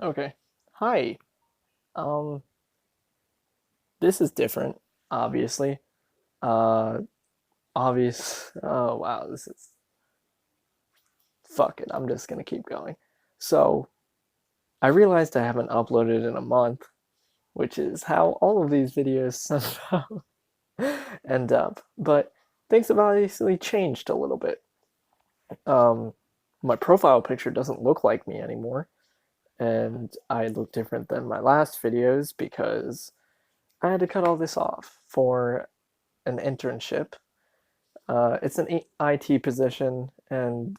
Okay. Hi. Um, this is different, obviously. Uh, oh wow, this is, fuck it, I'm just gonna keep going. So, I realized I haven't uploaded in a month, which is how all of these videos somehow end up. But things have obviously changed a little bit. Um, my profile picture doesn't look like me anymore, and I look different than my last videos because I had to cut all this off for an internship. It's an IT position, and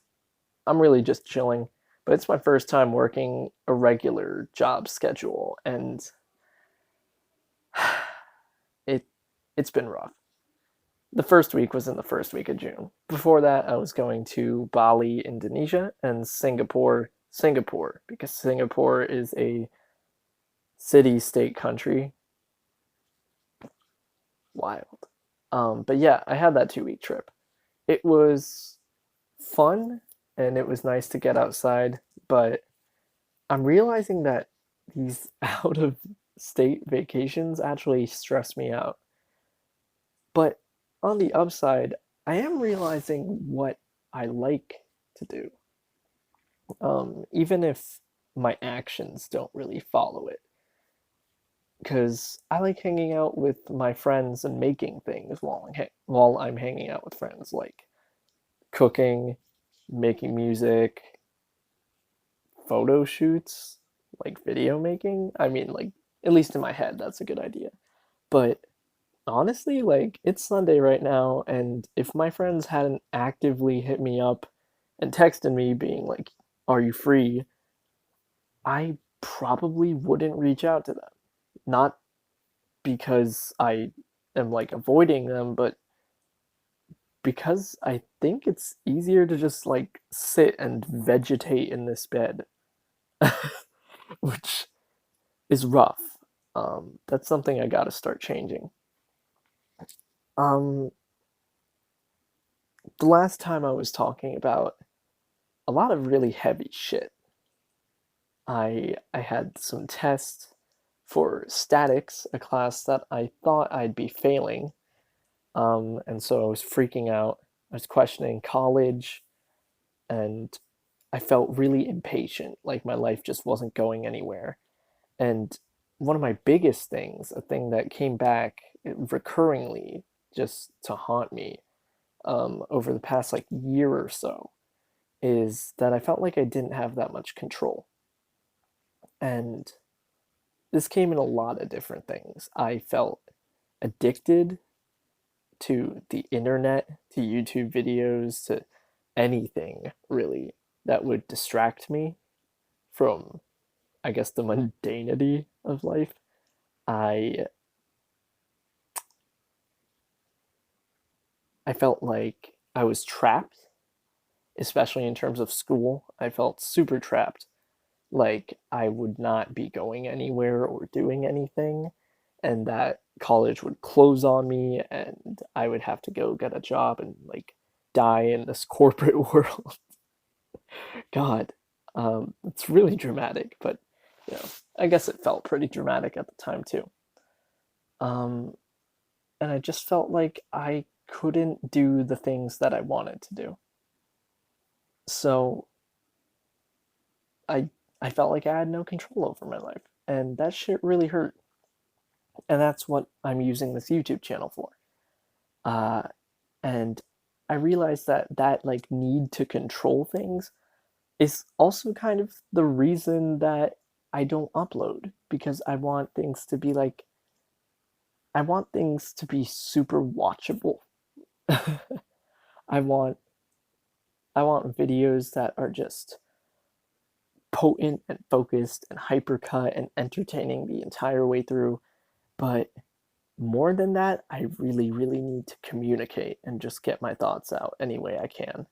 I'm really just chilling. But it's my first time working a regular job schedule, and it it's been rough. The first week was in the first week of June. Before that, I was going to Bali, Indonesia, and Singapore, because Singapore is a city-state country. Wild. But yeah, I had that 2 week trip. It was fun and it was nice to get outside, but I'm realizing that these out of state vacations actually stress me out. But on the upside, I am realizing what I like to do, even if my actions don't really follow it. Because I like hanging out with my friends and making things while I'm hanging out with friends, like cooking, making music, photo shoots, like video making. I mean, like, at least in my head, that's a good idea. But honestly, like, it's Sunday right now, and if my friends hadn't actively hit me up and texted me being like, "Are you free?" I probably wouldn't reach out to them. Not because I am like avoiding them, but because I think it's easier to just like sit and vegetate in this bed, which is rough. That's something I gotta start changing. Um, the last time I was talking about a lot of really heavy shit. I had some tests for statics, a class that I thought I'd be failing. And so I was freaking out. I was questioning college, and I felt really impatient, like my life just wasn't going anywhere. And one of my biggest things, a thing that came back recurringly just to haunt me over the past like year or so, is that I felt like I didn't have that much control. And this came in a lot of different things. I felt addicted to the internet, to YouTube videos, to anything really that would distract me from, I guess, the mundanity of life. I I felt like I was trapped, especially in terms of school. I felt super trapped, like I would not be going anywhere or doing anything, and that college would close on me and I would have to go get a job and like die in this corporate world. God, it's really dramatic, but you know, I guess it felt pretty dramatic at the time too. Um, and I just felt like I couldn't do the things that I wanted to do. So I I felt like I had no control over my life, and that shit really hurt. And that's what I'm using this YouTube channel for. Uh, and I realized that like need to control things is also kind of the reason that I don't upload, because I want things to be super watchable. I want I want videos that are just potent and focused and hypercut and entertaining the entire way through. But more than that, I really, really need to communicate and just get my thoughts out any way I can.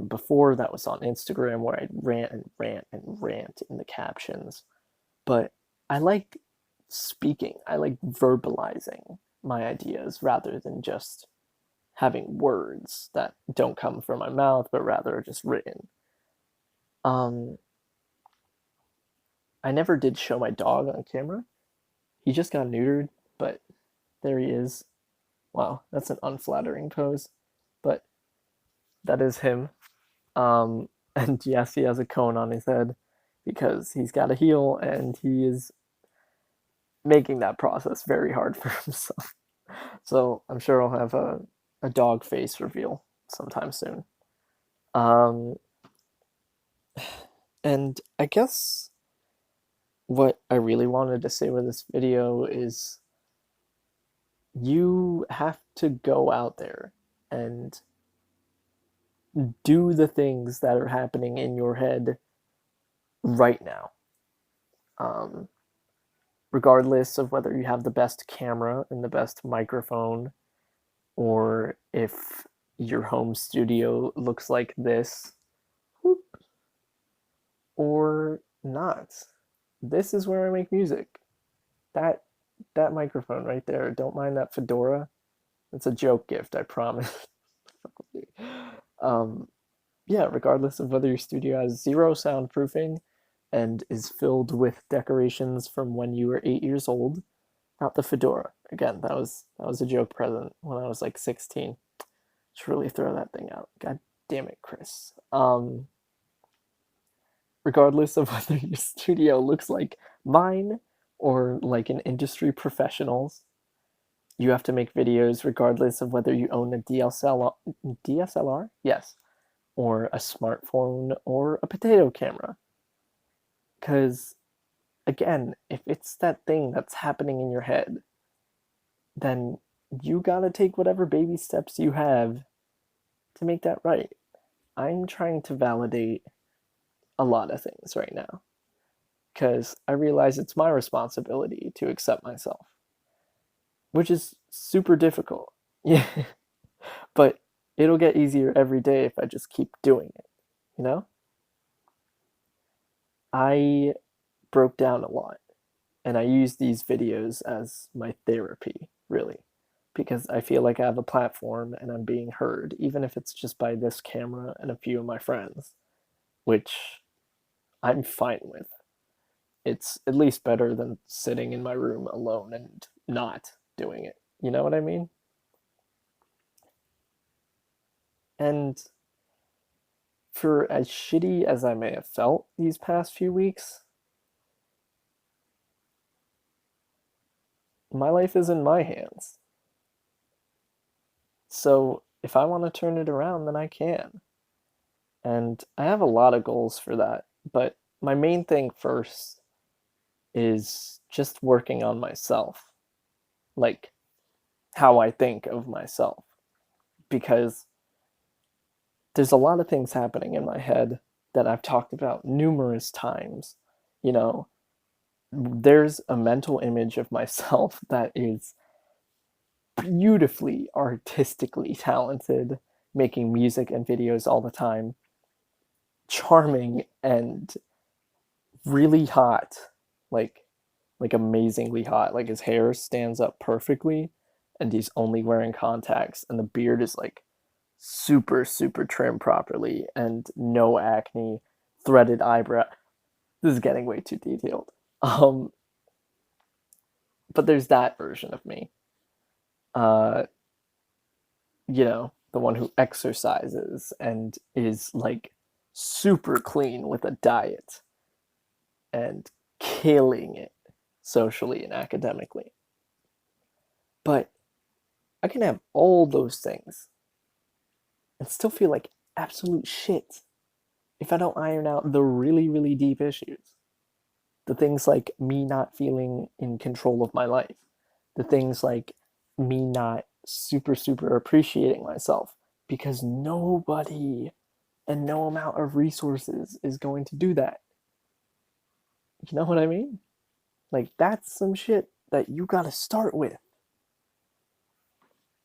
Before that was on Instagram where I'd rant and rant and rant in the captions. But I like speaking, I like verbalizing my ideas rather than just having words that don't come from my mouth, but rather just written. Um, I never did show my dog on camera. He just got neutered, but there he is. Wow, that's an unflattering pose, but that is him. And yes, he has a cone on his head because he's got a heel and he is making that process very hard for himself. So I'm sure I'll have a dog face reveal sometime soon. Um, and I guess what I really wanted to say with this video is you have to go out there and do the things that are happening in your head right now. Um, Regardless of whether you have the best camera and the best microphone, or if your home studio looks like this, or not. This is where I make music. That that microphone right there. Don't mind that fedora. It's a joke gift, I promise. um, yeah, regardless of whether your studio has zero soundproofing and is filled with decorations from when you were 8 years old, not the fedora. Again, that was a joke present when I was like 16. Should really throw that thing out. God damn it, Chris. Regardless of whether your studio looks like mine or like an industry professional's, you have to make videos regardless of whether you own a DSLR? Yes, or a smartphone or a potato camera. Because, again, if it's that thing that's happening in your head, then you gotta take whatever baby steps you have to make that right. I'm trying to validate a lot of things right now because I realize it's my responsibility to accept myself, which is super difficult. Yeah, but it'll get easier every day if I just keep doing it, you know? I broke down a lot and I use these videos as my therapy, really, because I feel like I have a platform and I'm being heard, even if it's just by this camera and a few of my friends, which I'm fine with. It's at least better than sitting in my room alone and not doing it. You know what I mean? And for as shitty as I may have felt these past few weeks, my life is in my hands. So if I want to turn it around, then I can. And I have a lot of goals for that. But my main thing first is just working on myself, like how I think of myself. Because there's a lot of things happening in my head that I've talked about numerous times. You know, there's a mental image of myself that is beautifully artistically talented, making music and videos all the time, charming and really hot, like like amazingly hot. Like his hair stands up perfectly and he's only wearing contacts and the beard is like super trimmed properly and no acne, threaded eyebrow. This is getting way too detailed. Um but there's that version of me. Uh the one who exercises and is like super clean with a diet and killing it socially and academically. But I can have all those things and still feel like absolute shit if I don't iron out the really deep issues. The things like me not feeling in control of my life, the things like me not super appreciating myself because nobody and no amount of resources is going to do that. You know what I mean? Like, that's some shit that you gotta start with.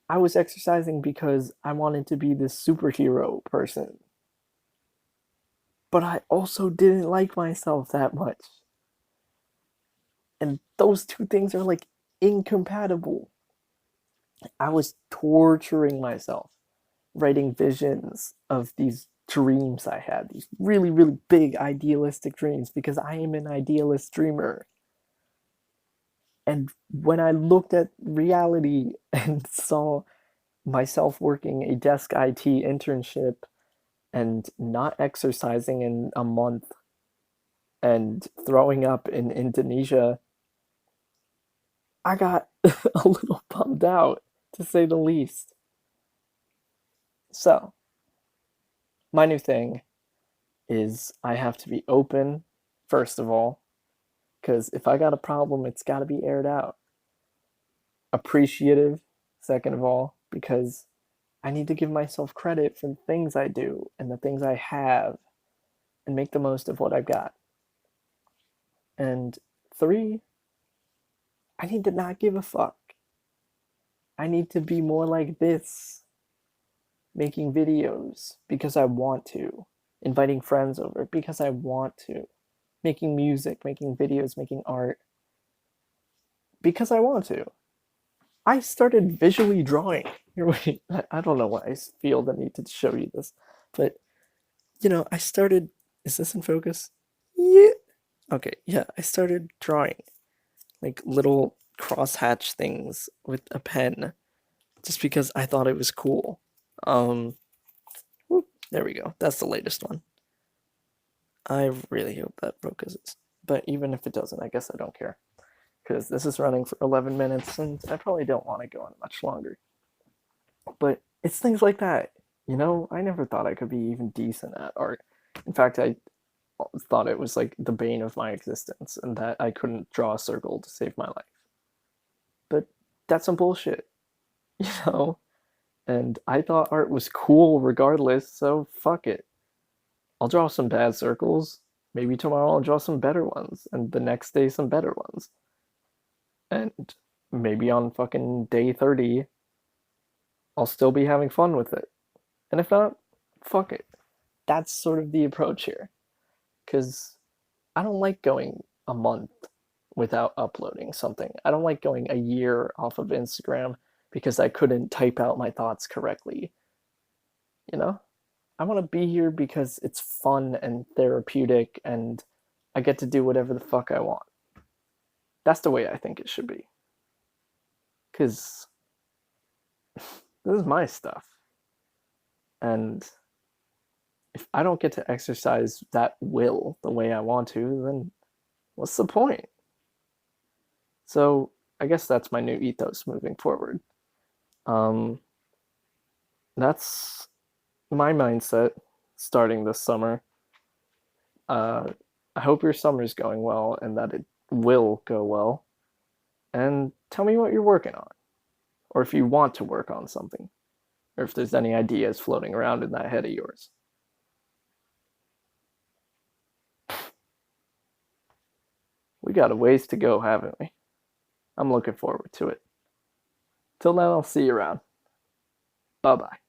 I was exercising because I wanted to be this superhero person, but I also didn't like myself that much. And those two things are like incompatible. I was torturing myself, writing visions of these dreams I had, these really, really big idealistic dreams, because I am an idealist dreamer. And when I looked at reality and saw myself working a desk IT internship and not exercising in a month and throwing up in Indonesia, I got a little bummed out, to say the least. So, my new thing is I have to be open, first of all, because if I got a problem, it's got to be aired out. Appreciative, second of all, because I need to give myself credit for the things I do and the things I have and make the most of what I've got. And three, I need to not give a fuck. I need to be more like this, making videos because I want to, inviting friends over because I want to, making music, making videos, making art because I want to. I started visually drawing. Here, wait, I don't know why I feel the need to show you this, but I started. Is this in focus? Yeah. Okay, yeah, I started drawing like little crosshatch things with a pen just because I thought it was cool. Um, whoop, there we go. That's the latest one. I really hope that focuses. But even if it doesn't, I guess I don't care. Because this is running for 11 minutes and I probably don't want to go on much longer. But it's things like that. I never thought I could be even decent at art. In fact, I thought it was like the bane of my existence and that I couldn't draw a circle to save my life. But that's some bullshit, you know? And I thought art was cool regardless, so fuck it. I'll draw some bad circles. Maybe tomorrow I'll draw some better ones, and the next day some better ones. And maybe on fucking day 30, I'll still be having fun with it. And if not, fuck it. That's sort of the approach here. Because I don't like going a month without uploading something. I don't like going a year off of Instagram because I couldn't type out my thoughts correctly. You know? I want to be here because it's fun and therapeutic and I get to do whatever the fuck I want. That's the way I think it should be. Because this is my stuff. And if I don't get to exercise that will the way I want to, then what's the point? So I guess that's my new ethos moving forward. Um, that's my mindset starting this summer. Uh, I hope your summer's going well and that it will go well. And tell me what you're working on, or if you want to work on something, or if there's any ideas floating around in that head of yours. We got a ways to go, haven't we? I'm looking forward to it. Till then, I'll see you around. Bye bye.